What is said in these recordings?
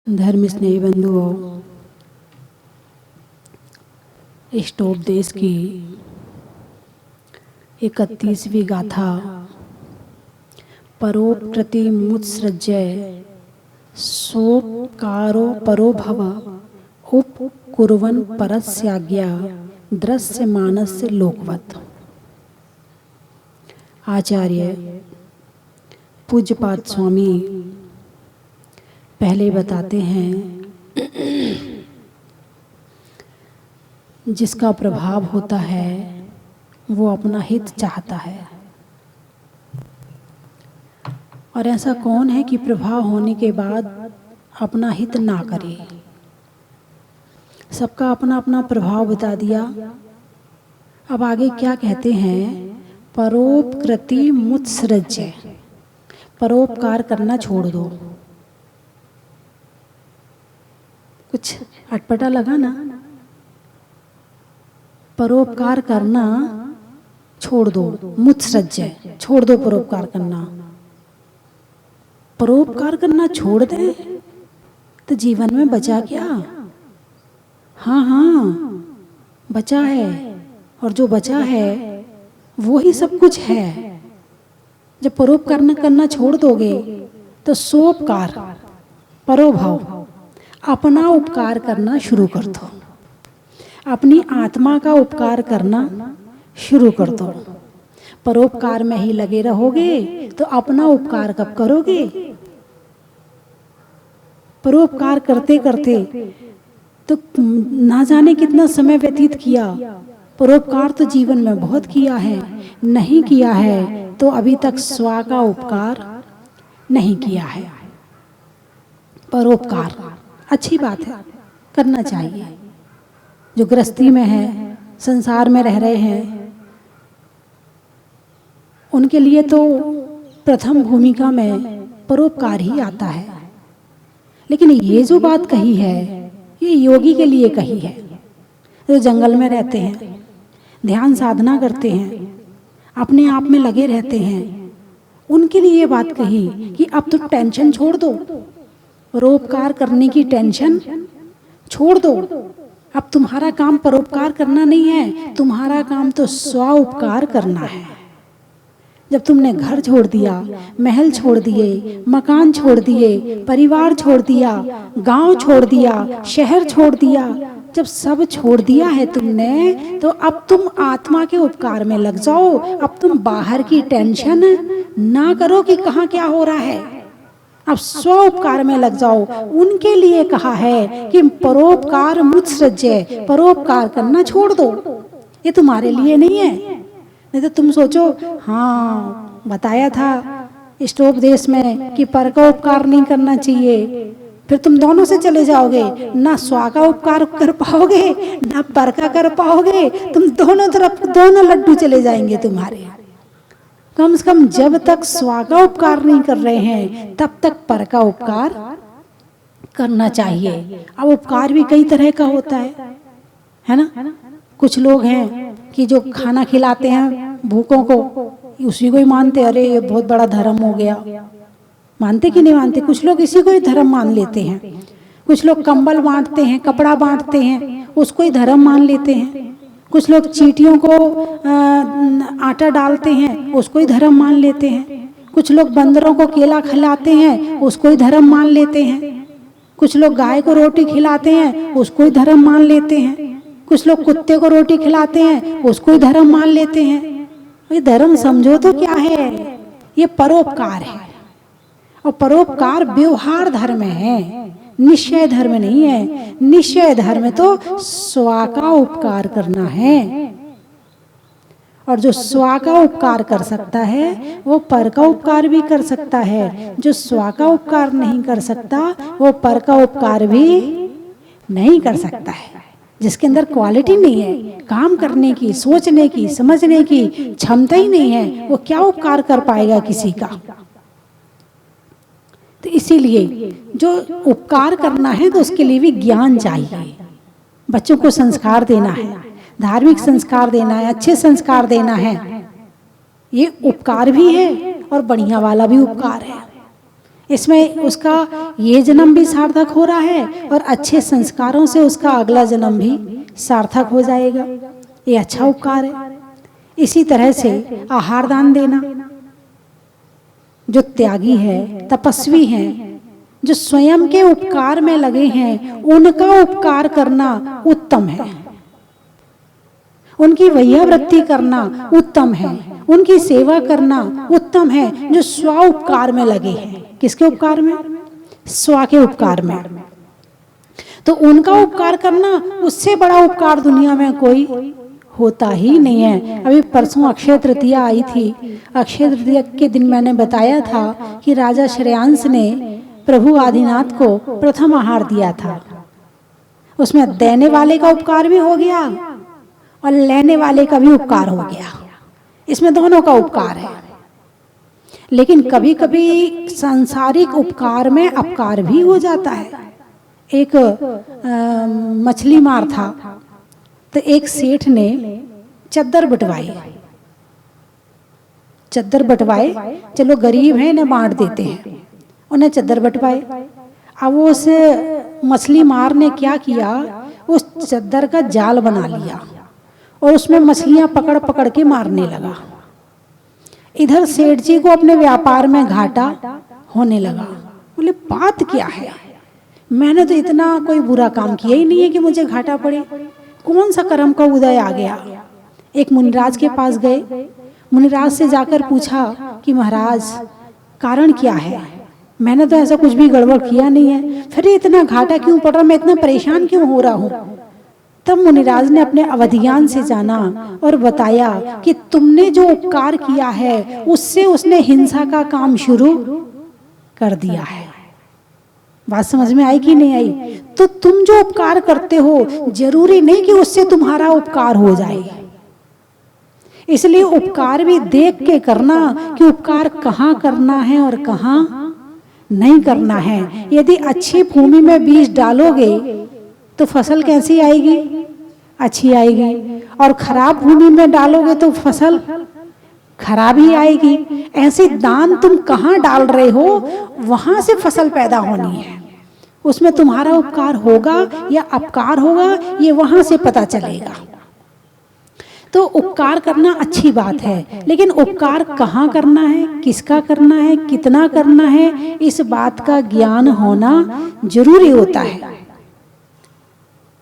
धर्म स्नेही बंधुओं, इष्टोपदेश की 31वीं गाथा परोप्रति मुत्सृज्य सोपकारो परो भव उपकुर्वन् परस्याज्ञा दृश्य मानस्य लोकवत्। आचार्य पूज्यपाद स्वामी पहले बताते हैं, जिसका प्रभाव होता है वो अपना हित चाहता है। और ऐसा कौन है कि प्रभाव होने के बाद अपना हित ना करे। सबका अपना अपना प्रभाव बता दिया। अब आगे क्या कहते हैं, परोपकृति मुत्सृज्य, परोपकार करना छोड़ दो। कुछ अटपटा लगा ना? परोपकार करना छोड़ दो, मुत्सृज्य छोड़ दो परोपकार करना। परोपकार करना छोड़ दे तो जीवन में बचा क्या? हाँ, बचा है, और जो बचा है वो ही सब कुछ है। जब परोपकार करना छोड़ दोगे तो सोपकार परोभाव, अपना उपकार करना शुरू कर दो। अपनी आत्मा का उपकार करना शुरू कर दो। परोपकार में ही लगे रहोगे तो अपना उपकार कब करोगे? परोपकार करते करते तो ना जाने कितना समय व्यतीत किया। परोपकार तो जीवन में बहुत किया है, नहीं किया है तो अभी तक स्व का उपकार नहीं किया है। परोपकार अच्छी बात है, करना चाहिए। जो गृहस्थी में है, संसार में रह रहे हैं, उनके लिए तो प्रथम भूमिका में परोपकार ही आता है। लेकिन ये जो बात कही है, ये योगी के लिए कही है। जो जंगल में रहते हैं, ध्यान साधना करते हैं, अपने आप में लगे रहते हैं, उनके लिए ये बात कही कि अब तो टेंशन छोड़ दो। परोपकार करने की टेंशन छोड़ दो। अब तुम्हारा काम परोपकार करना नहीं है, तुम्हारा काम तो स्व उपकार करना है। जब तुमने घर छोड़ दिया, महल छोड़ दिए, मकान छोड़ दिए, परिवार छोड़ दिया, गांव छोड़ दिया, शहर छोड़ दिया, जब सब छोड़ दिया है तुमने, तो अब तुम आत्मा के उपकार में लग जाओ। अब तुम बाहर की टेंशन ना करो कि कहाँ क्या हो रहा है। अब स्व उपकार में लग जाओ। उनके लिए कहा है कि परोपकार मुत्सृज्य, परोपकार करना छोड़ दो। ये तुम्हारे लिए नहीं है। नहीं तो तुम सोचो, हाँ बताया था इष्टोपदेश में कि पर का उपकार नहीं करना चाहिए, फिर तुम दोनों से चले जाओगे। ना स्व का उपकार कर पाओगे, ना पर का कर पाओगे। तुम दोनों तरफ दोनों लड्डू चले जाएंगे तुम्हारे। कम से कम जब तक स्व का उपकार नहीं कर रहे हैं, तब तक पर का उपकार करना चाहिए। अब उपकार भी कई तरह का होता है ना? कुछ लोग हैं कि जो खाना खिलाते हैं भूखों को, उसी को ही मानते, अरे ये बहुत बड़ा धर्म हो गया। मानते कि नहीं मानते? कुछ लोग इसी को ही धर्म मान लेते हैं। कुछ लोग कंबल बांटते हैं, कपड़ा बांटते हैं, उसको ही धर्म मान लेते हैं। कुछ लोग चींटियों को आटा डालते हैं, उसको ही धर्म मान लेते हैं। कुछ लोग बंदरों को केला खिलाते हैं, उसको ही धर्म मान लेते हैं। कुछ लोग गाय को रोटी खिलाते हैं, उसको ही धर्म मान लेते हैं। कुछ लोग कुत्ते को रोटी खिलाते हैं, उसको ही धर्म मान लेते हैं। ये धर्म समझो तो क्या है? ये परोपकार है। और परोपकार व्यवहार धर्म है, निश्चय धर्म नहीं है। निश्चय धर्म तो स्व का उपकार करना है। और जो स्व का उपकार कर सकता है वो पर का उपकार भी कर सकता है। जो स्व का उपकार नहीं कर सकता वो पर का उपकार भी नहीं कर सकता है। जिसके अंदर क्वालिटी नहीं है, काम करने की, सोचने की, समझने की क्षमता ही नहीं है, वो क्या उपकार कर पाएगा किसी का? तो इसीलिए जो उपकार करना है तो उसके लिए भी ज्ञान चाहिए। बच्चों को संस्कार देना है, धार्मिक संस्कार देना है, अच्छे संस्कार देना है। ये उपकार भी है और बढ़िया वाला भी उपकार है। इसमें उसका ये जन्म भी सार्थक हो रहा है और अच्छे संस्कारों से उसका अगला जन्म भी सार्थक हो जाएगा। ये अच्छा उपकार है। इसी तरह से आहार दान देना, जो त्यागी है, तपस्वी हैं, जो स्वयं के उपकार में लगे हैं, उनका उपकार करना उत्तम है, उनकी वैयावृत्ति करना उत्तम है, उनकी सेवा करना उत्तम है। जो स्व उपकार में लगे हैं, किसके उपकार में? स्व के उपकार में। तो उनका उपकार करना, उससे बड़ा उपकार दुनिया में कोई होता ही नहीं है। अभी परसों अक्षय तृतीया आई थी। अक्षय तृतीया के दिन मैंने बताया था कि राजा श्रेयांश ने प्रभु आदिनाथ को प्रथम आहार दिया था। उसमें देने वाले का उपकार भी हो गया और लेने वाले का भी उपकार हो गया। इसमें दोनों का उपकार है। लेकिन कभी कभी सांसारिक उपकार में अपकार भी हो जाता है। एक मछली मार था, तो एक सेठ ने चद्दर बंटवाए, चलो गरीब हैं इन्हें बांट देते हैं, उन्हें चद्दर बंटवाए। अब वो उस मछली मार ने क्या किया, उस चद्दर का जाल बना लिया और उसमें मछलियां पकड़ पकड़ के मारने लगा। इधर सेठ जी को अपने व्यापार में घाटा होने लगा। बोले बात क्या है, मैंने तो इतना कोई बुरा काम किया ही नहीं है कि मुझे घाटा पड़े, कौन सा कर्म का उदय आ गया। एक मुनिराज के पास गए, मुनिराज से जाकर पूछा कि महाराज कारण क्या है, मैंने तो ऐसा कुछ भी गड़बड़ किया नहीं है, फिर इतना घाटा क्यों पड़ रहा, मैं इतना परेशान क्यों हो रहा हूँ। तब मुनिराज ने अपने अवधिज्ञान से जाना और बताया कि तुमने जो उपकार किया है उससे उसने हिंसा का काम शुरू कर दिया है। बात समझ में आई कि नहीं आई? तो तुम जो उपकार करते हो जरूरी नहीं कि उससे तुम्हारा उपकार हो जाए। इसलिए उपकार भी देख के करना कि उपकार कहाँ करना है और कहाँ नहीं करना है। यदि अच्छी भूमि में बीज डालोगे तो फसल कैसी आएगी? अच्छी आएगी। और खराब भूमि में डालोगे तो फसल खराब ही आएगी। ऐसे दान तुम कहाँ डाल रहे हो वहां से फसल पैदा होनी है। उसमें तुम्हारा उपकार होगा या अपकार होगा ये वहां से पता चलेगा। तो उपकार करना अच्छी बात है, लेकिन उपकार कहाँ करना है, किसका करना है, कितना करना है, इस बात का ज्ञान होना जरूरी होता है।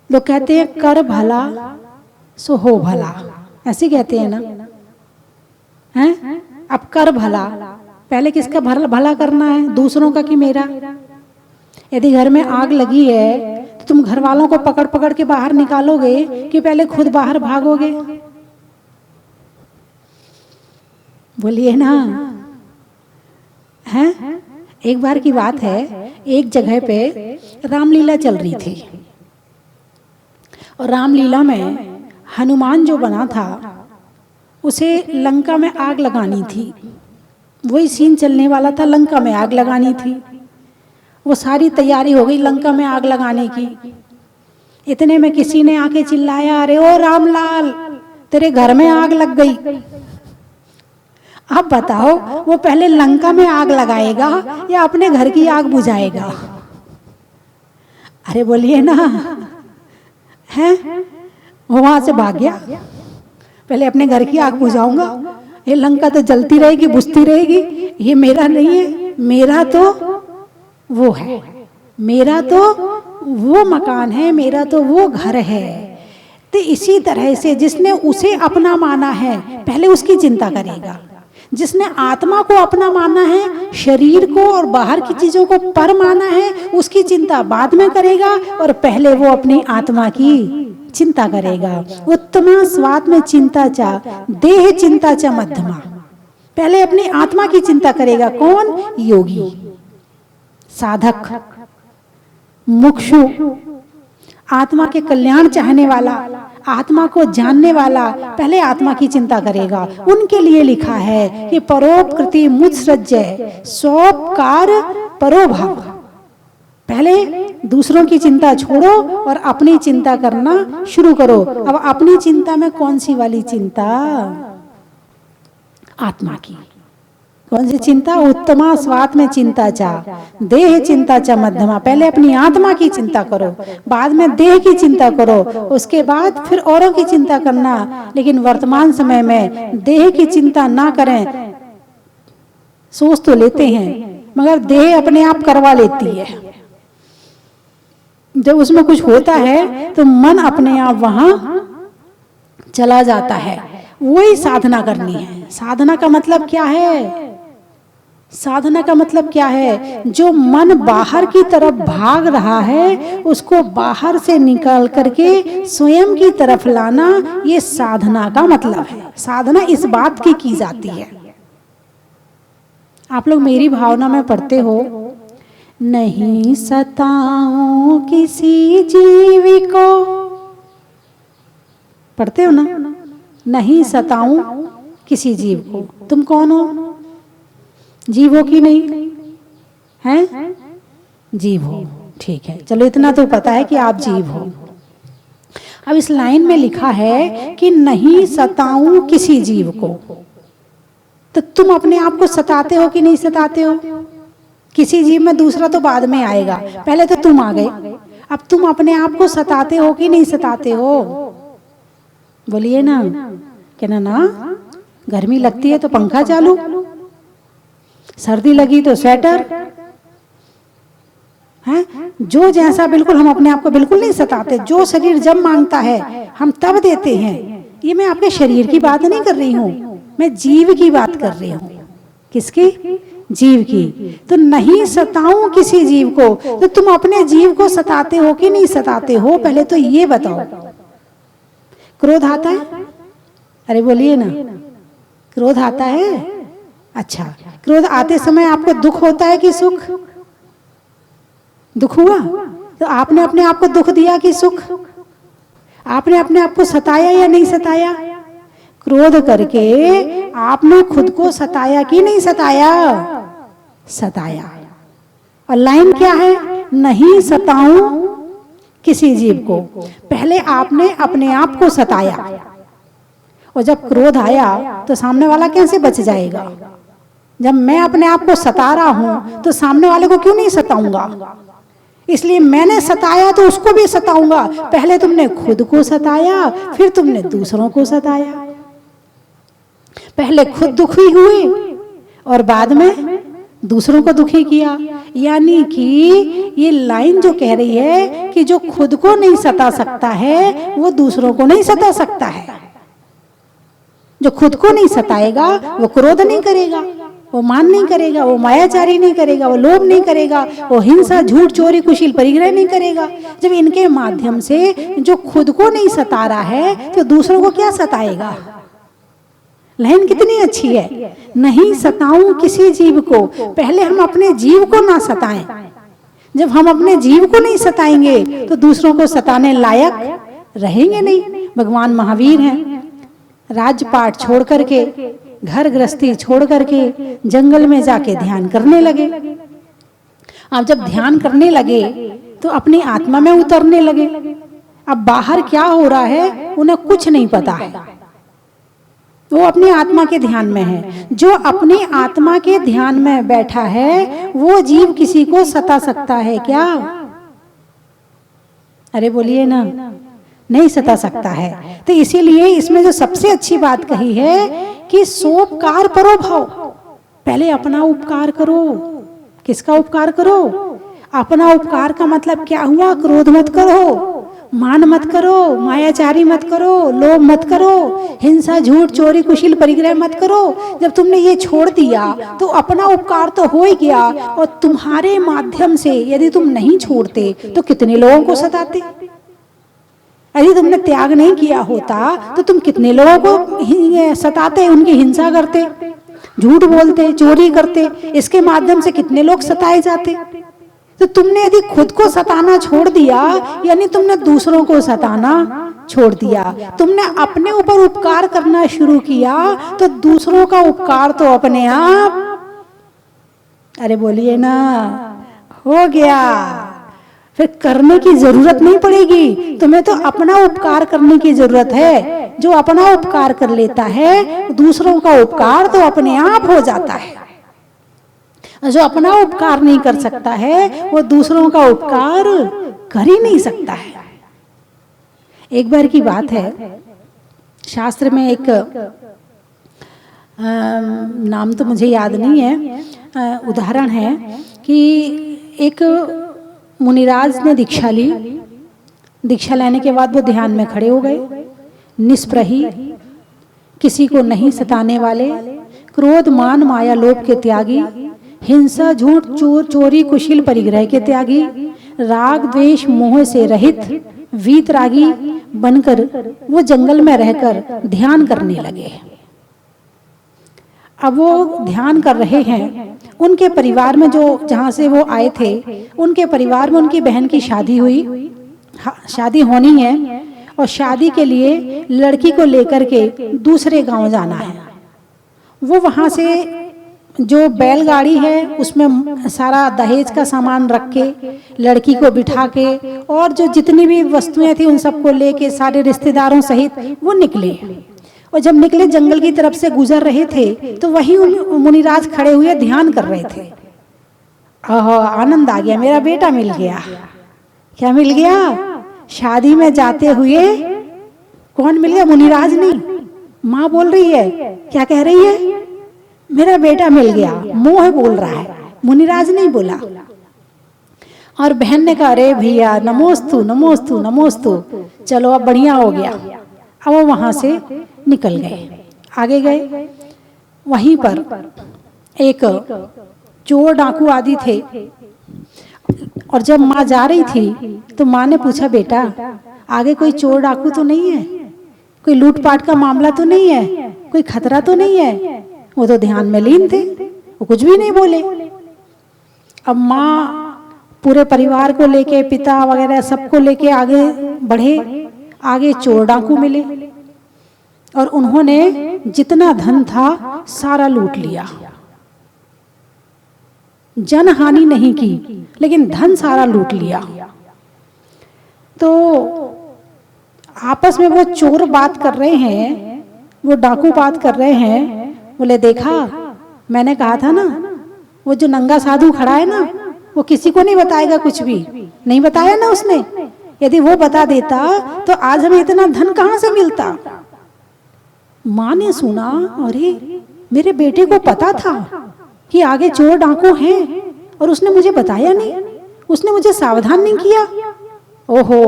लोग कहते हैं कर भला सो हो भला, ऐसे कहते हैं ना, हैं? अब कर भला, पहले किसका भला करना है, दूसरों का कि मेरा? यदि घर में आग लगी है तो तुम घर वालों को पकड़ पकड़ के बाहर निकालोगे कि पहले खुद बाहर भागोगे? बोलिए ना, हैं? एक बार की बात है, एक जगह पे रामलीला चल रही थी और रामलीला में हनुमान जो बना था उसे लंका में आग लगानी थी। वही सीन चलने वाला था, लंका में आग लगानी थी। वो सारी तैयारी हो गई लंका में आग लगाने की। इतने में किसी ने आके चिल्लाया, अरे ओ रामलाल तेरे घर में आग लग गई। अब बताओ वो पहले लंका में आग लगाएगा या अपने घर की आग बुझाएगा? अरे बोलिए ना, हैं? वो वहां से भाग गया, पहले अपने घर की आग बुझाऊंगा, ये लंका तो जलती रहेगी बुझती रहेगी, ये मेरा नहीं है, मेरा तो वो है, मेरा तो वो मकान है, मेरा तो वो घर है। तो इसी तरह से जिसने उसे अपना माना है पहले उसकी चिंता करेगा। जिसने आत्मा को अपना माना है, शरीर को और बाहर की चीजों को पर माना है, उसकी चिंता बाद में करेगा और पहले वो अपनी आत्मा की चिंता करेगा। उत्तमा स्वात्म में चिंता चा देह चिंता चा मध्यमा, पहले अपनी आत्मा की चिंता करेगा। कौन? योगी, साधक, मुक्षु, आत्मा के कल्याण चाहने वाला, आत्मा को जानने वाला पहले आत्मा की चिंता करेगा। उनके लिए लिखा है कि परोपकृति मुत्सृज्य स्वोपकार परोभाव। पहले दूसरों की चिंता छोड़ो और अपनी चिंता करना शुरू करो। अब अपनी चिंता में कौन सी वाली चिंता? आत्मा की। कौन सी चिंता? उत्तमा स्वात्म में चिंता चा, देह चिंता चा मध्यमा। पहले अपनी आत्मा की चिंता करो, बाद में देह की चिंता करो, उसके बाद फिर औरों की चिंता करना। लेकिन वर्तमान समय में देह की चिंता ना करें। सोच तो लेते हैं मगर देह अपने आप करवा लेती है। जब उसमें कुछ होता है तो मन अपने आप वहां चला जाता है। वही साधना करनी है। साधना का मतलब क्या है? साधना का मतलब क्या है? जो मन बाहर की तरफ भाग रहा है उसको बाहर से निकाल करके स्वयं की तरफ लाना, ये साधना का मतलब है। साधना इस बात की जाती है। आप लोग मेरी भावना में पढ़ते हो, नहीं सताऊं किसी जीव को, पढ़ते हो ना? नहीं सताऊं किसी जीव को। तुम कौन हो? जीव हो कि नहीं? हैं? जीव हो, ठीक है। चलो इतना तो पता है कि आप जीव हो। अब इस लाइन में लिखा है कि नहीं सताऊं किसी जीव को, तो तुम अपने आप को सताते हो कि नहीं सताते हो? किसी जीव में दूसरा तो बाद में आएगा, पहले तो तुम आ गए। अब तुम अपने आप को सताते हो कि नहीं सताते हो? बोलिए ना। कहना ना, गर्मी लगती है तो पंखा चालू, सर्दी लगी तो स्वेटर, है जो जैसा। बिल्कुल हम अपने आप को बिल्कुल नहीं सताते। जो शरीर जब मांगता है हम तब देते हैं। ये मैं आपके शरीर की बात नहीं कर रही हूँ, मैं जीव की बात कर रही हूँ। किसकी? जीव की। तो नहीं सताऊं किसी जीव को, तो तुम अपने जीव को सताते हो कि नहीं सताते हो? पहले तो ये बताओ। क्रोध आता है? अरे बोलिए ना, क्रोध आता है? अच्छा, क्रोध आते समय आपको दुख होता है कि सुख? दुख हुआ? तो आपने अपने आप को दुख दिया कि सुख? आपने अपने आप को सताया या नहीं सताया? क्रोध करके आपने खुद को सताया कि नहीं सताया? सताया। और लाइन क्या है? नहीं सताऊं किसी जीव को। पहले आपने अपने आप को सताया, और जब क्रोध आया तो सामने वाला कैसे बच जाएगा? जब मैं अपने आप को सता रहा हूं तो सामने वाले को क्यों नहीं सताऊंगा? इसलिए मैंने सताया तो उसको भी सताऊंगा। पहले तुमने खुद को सताया, फिर तुमने दूसरों को सताया। पहले खुद दुखी हुए और बाद में दूसरों को दुखी किया। यानी कि ये लाइन जो कह रही है कि जो खुद को नहीं सता सकता है वो दूसरों को नहीं सता सकता है। जो खुद को नहीं सताएगा वो क्रोध नहीं करेगा, वो मान नहीं करेगा, वो मायाचारी नहीं करेगा, वो लोभ नहीं करेगा, वो हिंसा, झूठ, चोरी, कुशील, परिग्रह नहीं करेगा। जब इनके माध्यम से जो खुद को नहीं सता रहा है तो दूसरों को क्या सताएगा? लाइन कितनी अच्छी है। नहीं सताऊं किसी जीव को। पहले हम अपने जीव को ना सताएं। जब हम अपने जीव को नहीं सताएंगे तो दूसरों को सताने लायक रहेंगे नहीं। भगवान महावीर हैं, राजपाट छोड़ करके, घर गृहस्थी छोड़ करके जंगल में जाके ध्यान करने लगे। अब जब ध्यान करने लगे तो अपनी आत्मा में उतरने लगे। अब बाहर क्या हो रहा है उन्हें कुछ नहीं पता है, वो अपनी आत्मा के ध्यान में है। जो अपनी आत्मा के ध्यान में बैठा है वो जीव किसी को सता सकता है क्या? अरे बोलिए ना, नहीं सता सकता है। तो इसीलिए इसमें जो सबसे अच्छी बात कही है कि सोपकार परो भाव। पहले अपना उपकार करो। किसका उपकार करो? अपना उपकार का मतलब क्या हुआ? क्रोध मत करो, मान मत करो, मायाचारी मत करो, लोभ मत करो, हिंसा, झूठ, चोरी, कुशील, परिग्रह मत करो। जब तुमने ये छोड़ दिया तो अपना उपकार तो हो ही गया। और तुम्हारे माध्यम से यदि तुम नहीं छोड़ते तो कितने लोगों को सताते? यदि तुमने त्याग नहीं किया होता तो तुम कितने लोगों को सताते, उनकी हिंसा करते, झूठ बोलते, चोरी करते। इसके माध्यम से कितने लोग सताए जाते। तो तुमने यदि खुद को सताना छोड़ दिया यानी तुमने दूसरों को सताना छोड़ दिया। तुमने अपने ऊपर उपकार करना शुरू किया तो दूसरों का उपकार तो अपने आप, अरे बोलिए ना, हो गया। फिर करने की जरूरत नहीं पड़ेगी तुम्हें, तो अपना उपकार करने की जरूरत है। जो अपना उपकार कर लेता है दूसरों का उपकार तो अपने आप हो जाता है। जो अपना उपकार नहीं कर सकता है वो दूसरों का उपकार कर ही नहीं सकता है। एक बार की बात है, शास्त्र में एक नाम तो मुझे याद नहीं है, उदाहरण है कि एक मुनिराज ने दीक्षा ली। दीक्षा लेने के बाद वो ध्यान में खड़े हो गए, निष्प्रही, किसी को नहीं सताने वाले, क्रोध मान माया लोभ के त्यागी, हिंसा झूठ चोरी कुशील परिग्रह के त्यागी, राग द्वेष मोह से रहित वीतरागी बनकर वो जंगल में रहकर ध्यान करने लगे। अब वो ध्यान कर रहे हैं, उनके परिवार में जो जहाँ से वो आए थे उनके परिवार में उनकी बहन की शादी हुई, शादी होनी है और शादी के लिए लड़की को लेकर के दूसरे गांव जाना है। वो वहाँ से जो बैलगाड़ी है उसमें सारा दहेज का सामान रख के लड़की को बिठा के और जो जितनी भी वस्तुएं थी उन सबको लेके सारे रिश्तेदारों सहित वो निकले। और जब निकले जंगल की तरफ से गुजर रहे थे तो वहीं मुनिराज खड़े हुए ध्यान कर रहे थे। आनंद आ गया, मेरा बेटा मिल गया। क्या मिल गया? शादी में जाते हुए कौन मिल गया? मुनिराज नहीं, माँ बोल रही है। क्या कह रही है? मेरा बेटा मिल गया। मोह बोल रहा है, मुनिराज नहीं बोला। और बहन ने कहा, अरे भैया नमोस्तु नमोस्तु नमोस्तु, चलो अब बढ़िया हो गया। अब वो वहां से निकल गए, आगे गए। वहीं पर एक चोर डाकू आदि थे और जब माँ जा रही थी तो माँ ने पूछा, बेटा आगे कोई चोर डाकू तो नहीं है, कोई लूटपाट का मामला तो नहीं है, कोई खतरा तो नहीं है? वो तो ध्यान में लीन थे, वो कुछ भी नहीं बोले। अब माँ पूरे परिवार को लेके, पिता वगैरह सबको लेके आगे बढ़े। आगे चोर डाकू मिले और उन्होंने जितना धन था सारा लूट लिया। जन हानि नहीं की लेकिन धन सारा लूट लिया। तो आपस में वो चोर बात कर रहे हैं, वो डाकू बात कर रहे हैं। बोले, देखा मैंने कहा था ना, वो जो नंगा साधु खड़ा है ना वो किसी को नहीं बताएगा, कुछ भी नहीं बताया ना उसने। यदि वो बता देता तो आज हमें इतना धन कहां से मिलता। माँ ने सुना, अरे मेरे बेटे को पता था कि आगे चोर डाकू हैं और उसने मुझे बताया नहीं, उसने मुझे सावधान नहीं किया। ओहो,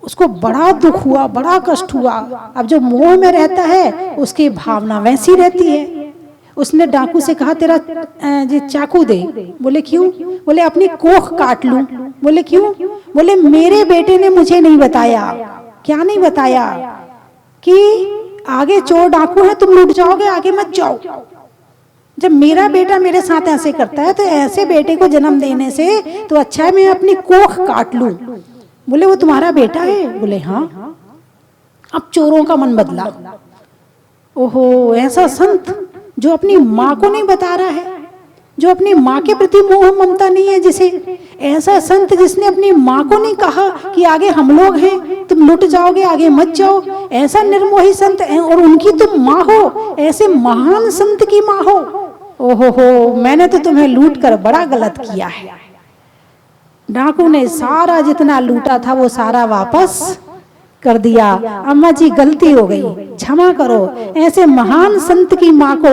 उसको बड़ा दुख हुआ, बड़ा कष्ट हुआ। अब जो मोह में रहता है उसकी भावना वैसी रहती है। उसने डाकू से कहा, तेरा चाकू दे। बोले क्यों? बोले अपनी कोख काट लूं। बोले क्यों? बोले मेरे बेटे ने मुझे नहीं बताया। क्या नहीं बताया? कि आगे चोर डाकू है, तुम लूट जाओगे, आगे मत जाओ। जब मेरा बेटा मेरे साथ ऐसे करता है तो ऐसे बेटे को जन्म देने से तो अच्छा है मैं अपनी कोख काट लूं। बोले वो तुम्हारा बेटा है? बोले हाँ। अब चोरों का मन बदला। ओहो, ऐसा संत जो अपनी माँ को नहीं बता रहा है, जो अपनी माँ के प्रति मोह ममता नहीं है जिसे, ऐसा संत जिसने अपनी माँ को नहीं कहा कि आगे हम लोग हैं, तुम लुट जाओगे, आगे मत जाओ, ऐसा निर्मोही संत है और उनकी तुम माँ हो, ऐसे महान संत की माँ हो। ओहो, मैंने तो तुम्हें लूट कर बड़ा गलत किया है। डाकू ने सारा जितना लूटा था वो सारा वापस कर दिया। अम्मा जी गलती हो गई, क्षमा करो। ऐसे महान संत की माँ को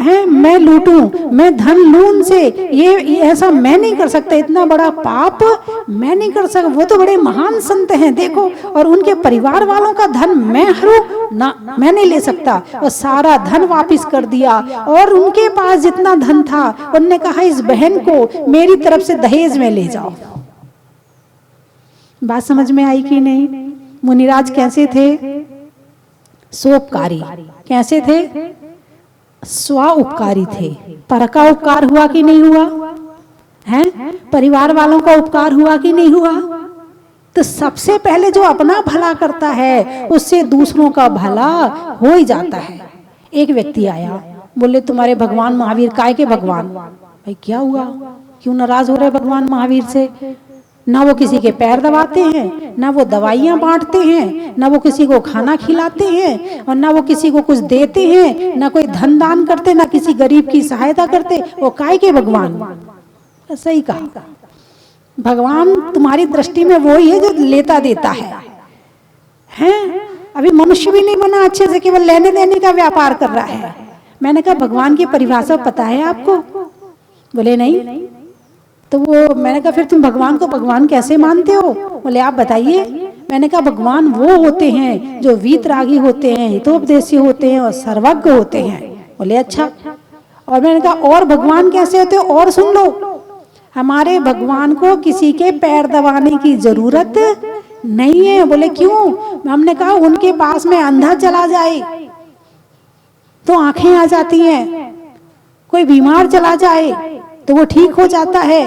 है मैं लूटूं, मैं धन लूं उनसे, ये ऐसा मैं नहीं कर सकता, इतना बड़ा पाप मैं नहीं कर सकता। वो तो बड़े महान संत हैं देखो, और उनके परिवार वालों का धन मैं हरूं ना, मैं नहीं ले सकता। और सारा धन वापिस कर दिया। और उनके पास जितना धन था उन्होंने कहा इस बहन को मेरी तरफ से दहेज में ले जाओ। बात समझ में आई कि नहीं? मुनिराज कैसे थे? सोपकारी। कैसे थे? स्व उपकारी थे। पर का उपकार हुआ कि नहीं हुआ है? परिवार वालों का उपकार हुआ कि नहीं हुआ? तो सबसे पहले जो अपना भला करता है उससे दूसरों का भला हो ही जाता है। एक व्यक्ति आया, बोले तुम्हारे भगवान महावीर, काय के भगवान? भाई क्या हुआ, क्यों नाराज हो रहे भगवान महावीर से? ना वो किसी के पैर दबाते हैं, ना वो दवाइयाँ बांटते हैं, ना वो किसी को खाना खिलाते हैं, और ना वो किसी को कुछ देते हैं, ना कोई धन दान करते, ना किसी गरीब की सहायता करते। वो काय के भगवान? सही कहा, भगवान तुम्हारी दृष्टि में वो ही है जो लेता देता है? अभी मनुष्य भी नहीं बना अच्छे से, केवल लेने देने का व्यापार कर रहा है। मैंने कहा भगवान की परिभाषा पता है आपको? बोले नहीं। तो वो मैंने कहा फिर तुम भगवान को भगवान कैसे मानते हो? बोले आप बताइए। मैंने कहा भगवान वो होते हैं जो वीतरागी होते हैं, हितोपदेशी होते हैं और सर्वज्ञ होते हैं। बोले अच्छा। और मैंने कहा और भगवान कैसे होते हो? और सुन लो, हमारे भगवान को किसी के पैर दबाने की जरूरत नहीं है। बोले क्यों? हमने कहा उनके पास में अंधा चला जाए तो आंखें आ जाती हैं, कोई बीमार चला जाए तो वो ठीक हो जाता है,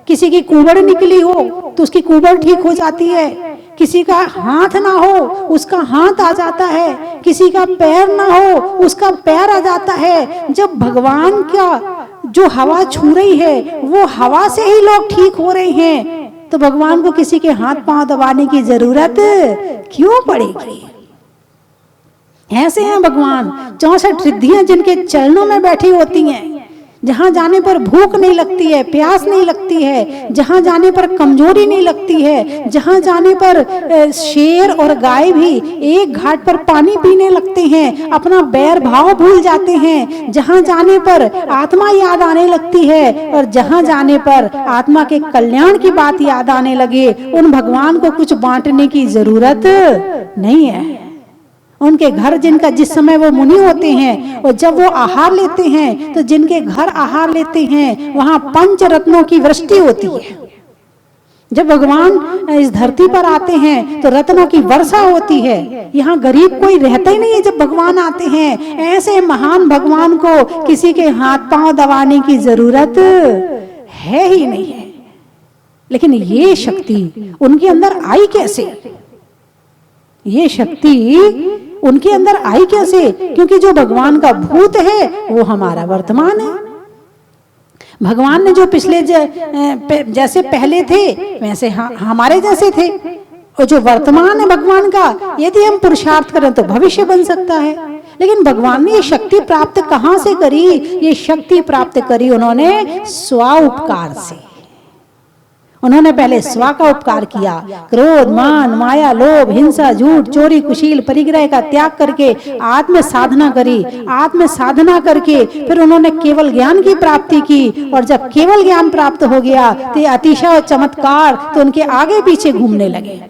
किसी की कुबड़ निकली हो तो उसकी कुबड़ ठीक हो जाती है, किसी का हाथ ना हो उसका हाथ आ जाता है, किसी का पैर ना हो उसका पैर आ जाता है। जब भगवान का जो हवा छू रही है वो हवा से ही लोग ठीक हो रहे हैं, तो भगवान को किसी के हाथ पांव दबाने की जरूरत क्यों पड़ेगी? ऐसे हैं भगवान, 64 रिद्धियां जिनके चरणों में बैठी होती हैं। जहां जाने पर भूख नहीं लगती है, प्यास नहीं लगती है, जहां जाने पर कमजोरी नहीं लगती है, जहां जाने पर शेर और गाय भी एक घाट पर पानी पीने लगते हैं, अपना बैर भाव भूल जाते हैं, जहां जाने पर आत्मा याद आने लगती है, और जहां जाने पर आत्मा के कल्याण की बात याद आने लगे, उन भगवान को कुछ बांटने की जरूरत नहीं है। उनके घर जिनका जिस समय वो मुनि होते हैं और जब वो आहार लेते हैं, तो जिनके घर आहार लेते हैं वहां पंच रत्नों की वृष्टि होती है। जब भगवान इस धरती पर आते हैं तो रत्नों की वर्षा होती है। यहाँ गरीब कोई रहता ही नहीं है जब भगवान आते हैं। ऐसे महान भगवान को किसी के हाथ पांव दबाने की जरूरत है ही नहीं है। लेकिन ये शक्ति उनके अंदर आई कैसे? ये शक्ति उनके अंदर आई कैसे? क्योंकि जो भगवान का भूत है वो हमारा वर्तमान है। भगवान ने जो पिछले जैसे पहले थे वैसे हमारे जैसे थे, और जो वर्तमान है भगवान का, यदि हम पुरुषार्थ करें तो भविष्य बन सकता है। लेकिन भगवान ने ये शक्ति प्राप्त कहां से करी? ये शक्ति प्राप्त करी उन्होंने स्व उपकार से। उन्होंने पहले स्व का उपकार किया, क्रोध, मान, माया, लोभ, हिंसा, झूठ, चोरी, कुशील, परिग्रह का त्याग करके आत्म साधना करी। आत्म साधना करके फिर उन्होंने केवल ज्ञान की प्राप्ति की, और जब केवल ज्ञान प्राप्त हो गया तो अतिशय और चमत्कार, तो उनके आगे पीछे घूमने लगे।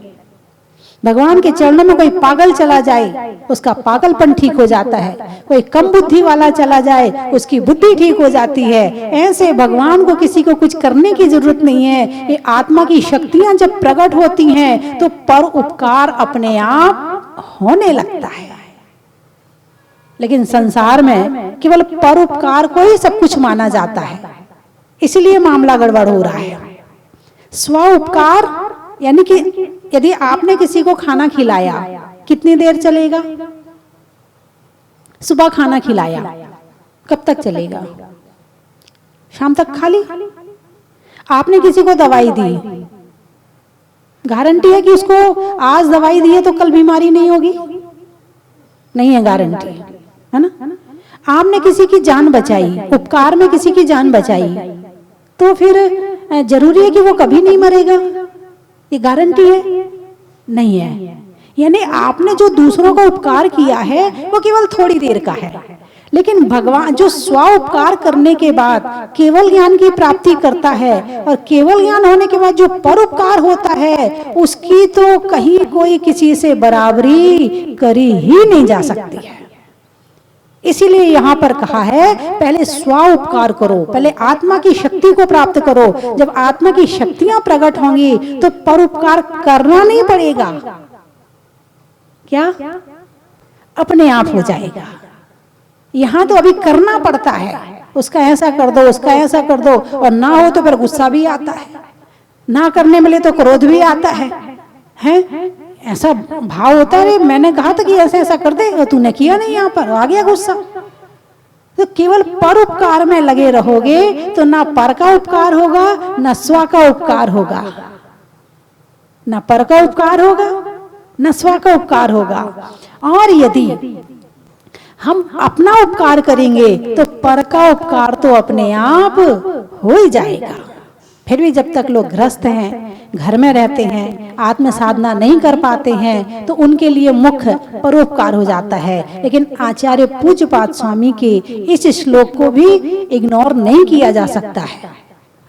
भगवान के चरणों में कोई पागल चला जाए उसका पागलपन ठीक हो जाता है, कोई कम बुद्धि वाला चला जाए उसकी बुद्धि ठीक हो जाती है। ऐसे भगवान को किसी को कुछ करने की जरूरत नहीं है। ये आत्मा की शक्तियां जब प्रकट होती हैं तो पर उपकार अपने आप होने लगता है। लेकिन संसार में केवल पर उपकार को ही सब कुछ माना जाता है, इसलिए मामला गड़बड़ हो रहा है। स्व उपकार यानी कि यदि आपने किसी को खाना खिलाया, कितनी देर चलेगा? सुबह खाना खिलाया, कब तक चलेगा? शाम तक खा ली। आपने किसी को दवाई दी, गारंटी है कि उसको आज दवाई दी है तो कल बीमारी नहीं होगी? नहीं है गारंटी, है ना? आपने किसी की जान बचाई, उपकार में किसी की जान बचाई, तो फिर जरूरी है कि वो कभी नहीं मरेगा? ये गारंटी है? नहीं है। यानी आपने जो दूसरों का उपकार किया है वो केवल थोड़ी देर का है, लेकिन भगवान जो स्व उपकार करने के बाद केवल ज्ञान की प्राप्ति करता है, और केवल ज्ञान होने के बाद जो परोपकार होता है उसकी तो कहीं कोई किसी से बराबरी करी ही नहीं जा सकती है। इसीलिए यहाँ पर कहा है पहले स्व उपकार करो, पहले आत्मा की शक्ति को प्राप्त करो। जब आत्मा की शक्तियां प्रकट होंगी तो परोपकार करना नहीं पड़ेगा, क्या अपने आप हो जाएगा। यहाँ तो अभी करना पड़ता है, उसका ऐसा कर दो, उसका ऐसा कर दो, और ना हो तो फिर गुस्सा भी आता है, ना करने मिले तो क्रोध भी आता है? ऐसा भाव होता है, मैंने कहा था कि ऐसा ऐसा कर दे और तूने किया नहीं, यहाँ पर आ गया गुस्सा। तो केवल पर उपकार में लगे रहोगे तो ना पर का उपकार होगा ना स्व का उपकार होगा। न पर का उपकार होगा न स्व का उपकार होगा। और यदि हम अपना उपकार करेंगे तो पर का उपकार तो अपने आप हो ही जाएगा। फिर भी जब तक लोग गृहस्थ हैं, घर में रहते हैं, आत्म साधना नहीं कर पाते हैं, तो उनके लिए मुख्य परोपकार हो जाता है। लेकिन आचार्य पूज्यपाद स्वामी के इस श्लोक को भी इग्नोर नहीं किया जा सकता है।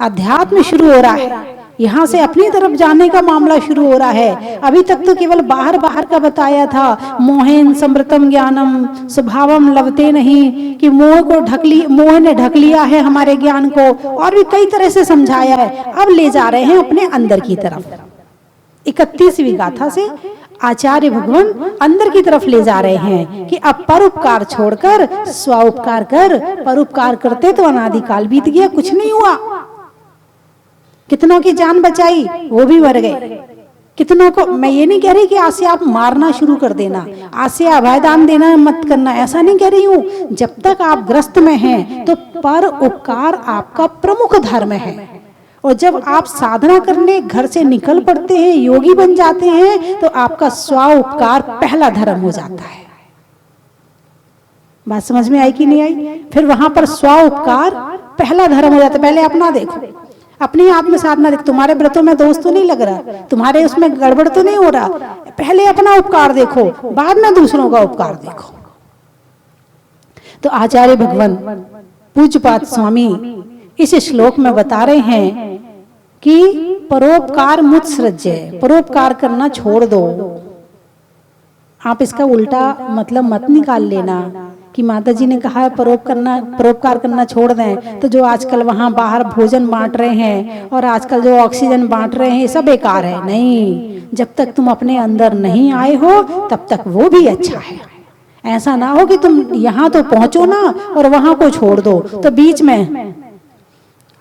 अध्यात्म शुरू हो रहा है, यहाँ से अपनी तरफ जाने का मामला शुरू हो रहा है। अभी तक तो केवल बाहर बाहर का बताया था, मोहेन समृतम ज्ञानम स्वभावम लभते नहीं, कि मोह ने ढक लिया है हमारे ज्ञान को, और भी कई तरह से समझाया है। अब ले जा रहे हैं अपने अंदर की तरफ। 31वीं गाथा से आचार्य भगवान अंदर की तरफ ले जा रहे हैं कि अब परोपकार छोड़कर स्व उपकार कर। परोपकार करते तो अनादिकाल बीत गया, कुछ नहीं हुआ। कितनों की जान बचाई, वो भी मर गए। कितनों को, मैं ये नहीं कह रही कि आज से आप मारना शुरू कर देना, आज से अभयदान देना मत करना, ऐसा नहीं कह रही हूँ। जब तक आप ग्रस्त में हैं तो पर उपकार आपका प्रमुख धर्म है। और जब आप साधना करने घर से निकल पड़ते हैं, योगी बन जाते हैं, तो आपका स्व उपकार पहला धर्म हो जाता है। बात समझ में आई कि नहीं आई? फिर वहां पर स्व उपकार पहला धर्म हो जाता है। पहले अपना देखो, अपनी आत्म साधना देखो। तुम्हारे व्रतों में दोष तो नहीं लग रहा, तुम्हारे उसमें गड़बड़ तो नहीं हो रहा। पहले अपना उपकार देखो, बाद में दूसरों का उपकार देखो। तो आचार्य भगवान पूज्यपाद स्वामी इस श्लोक में बता रहे हैं कि परोपकार मुत्सृज्य, परोपकार करना छोड़ दो। आप इसका उल्टा मतलब मत निकाल लेना कि माता जी ने कहा है परोपकार करना छोड़ दें, तो जो आजकल वहां बाहर भोजन बांट रहे हैं और आजकल जो ऑक्सीजन बांट रहे हैं, ये सब बेकार है। नहीं, जब तक तुम अपने अंदर नहीं आए हो तब तक वो भी अच्छा है। ऐसा ना हो कि तुम यहाँ तो पहुंचो ना और वहां को छोड़ दो, तो बीच में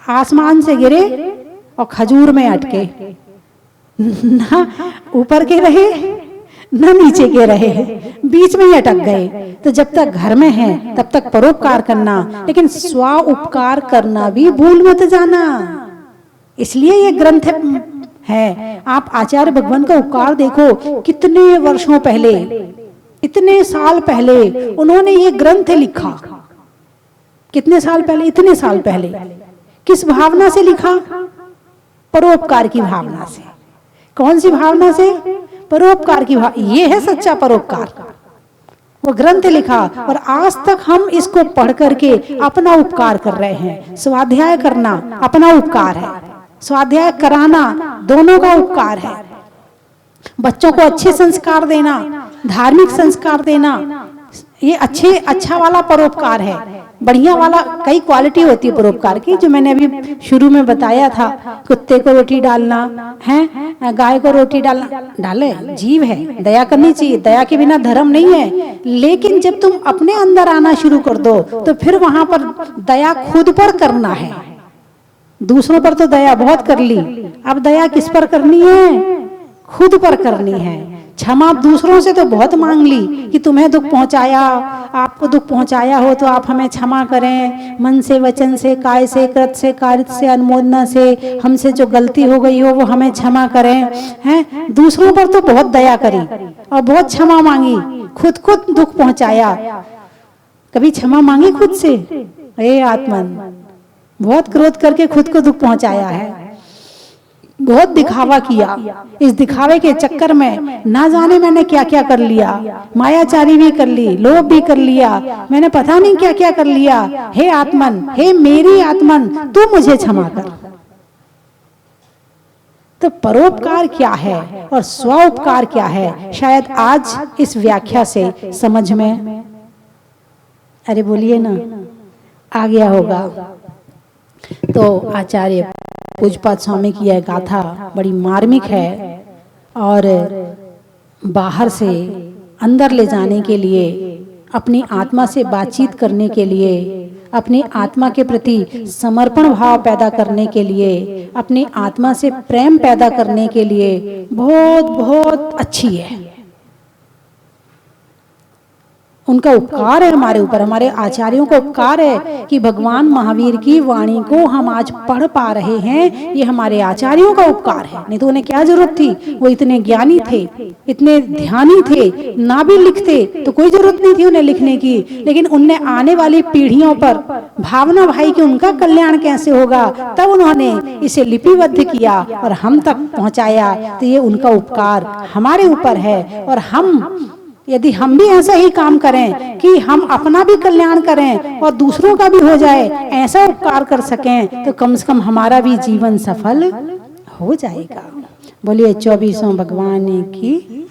आसमान से गिरे और खजूर में अटके, ना ऊपर के रहे न नीचे के रहे, बीच में ही अटक गए। तो जब तक घर में हैं तब तक परोपकार करना, लेकिन स्व उपकार करना भी भूल मत जाना। इसलिए ये ग्रंथ है। आप आचार्य भगवान का उपकार देखो, कितने वर्षों पहले, इतने साल पहले उन्होंने ये ग्रंथ लिखा। कितने साल पहले? इतने साल पहले। किस भावना से लिखा? परोपकार की भावना से। कौन सी भावना से? परोपकार की भावना। ये है सच्चा परोपकार। वो ग्रंथ लिखा और आज तक हम इसको पढ़ करके अपना उपकार कर रहे हैं। स्वाध्याय करना अपना उपकार है, स्वाध्याय कराना दोनों का उपकार है। बच्चों को अच्छे संस्कार देना, धार्मिक संस्कार देना, ये अच्छा वाला परोपकार है। बढ़िया वाला, कई क्वालिटी होती है परोपकार की, जो मैंने अभी शुरू में बताया था। कुत्ते को रोटी डालना है, गाय को रोटी डालना, डाले, जीव है, दया करनी चाहिए। दया के बिना धर्म नहीं है। लेकिन जब तुम अपने अंदर आना शुरू कर दो तो फिर वहां पर दया खुद पर करना है। दूसरों पर तो दया बहुत कर ली, अब दया किस पर करनी है? खुद पर करनी है। क्षमा दूसरों से तो बहुत मांग ली कि तुम्हें दुख पहुंचाया, आपको दुख पहुंचाया हो तो आप हमें क्षमा करें, मन से, वचन से, काय से, कृत से, कार्य से, अनुमोदना से, हमसे जो गलती हो गई हो वो हमें क्षमा करें। हैं, दूसरों पर तो बहुत दया करी और बहुत क्षमा मांगी, खुद को दुख पहुंचाया। कभी क्षमा मांगी खुद से? हे आत्मन, बहुत क्रोध करके खुद को दुख पहुंचाया है, बहुत दिखावा किया। इस दिखावे के चक्कर में ना जाने मैंने क्या क्या कर लिया, मायाचारी भी कर ली, लोभ भी कर लिया, मैंने पता नहीं क्या क्या कर लिया। हे आत्मन, हे मेरी आत्मन, तू मुझे क्षमा कर। तो परोपकार क्या है और स्व उपकार क्या है, शायद आज इस व्याख्या से समझ में, अरे बोलिए ना, आ गया होगा। तो आचार्य पूज्यपाद स्वामी की यह गाथा बड़ी मार्मिक है और बाहर से अंदर ले जाने के लिए, अपनी आत्मा से बातचीत करने के लिए, अपनी आत्मा के प्रति समर्पण भाव पैदा करने के लिए, अपनी आत्मा से प्रेम पैदा करने के लिए बहुत बहुत अच्छी है। उनका उपकार है हमारे ऊपर, हमारे आचार्यों का उपकार है कि भगवान महावीर की वाणी को हम आज पढ़ पा रहे हैं। ये हमारे आचार्यों का उपकार है, नहीं तो उन्हें क्या जरूरत थी। वो इतने ज्ञानी थे, इतने ध्यानी थे, ना भी लिखते तो कोई जरूरत नहीं थी उन्हें लिखने की, लेकिन उनने आने वाली पीढ़ियों पर भावना भाई कि उनका कल्याण कैसे होगा, तब उन्होंने इसे लिपिबद्ध किया और हम तक पहुंचाया। तो ये उनका उपकार हमारे ऊपर है। और हम यदि हम भी ऐसा ही काम करें कि हम अपना भी कल्याण करें और दूसरों का भी हो जाए, ऐसा उपकार कर सकें, तो कम से कम हमारा भी जीवन सफल हो जाएगा। बोलिए 24वें भगवान की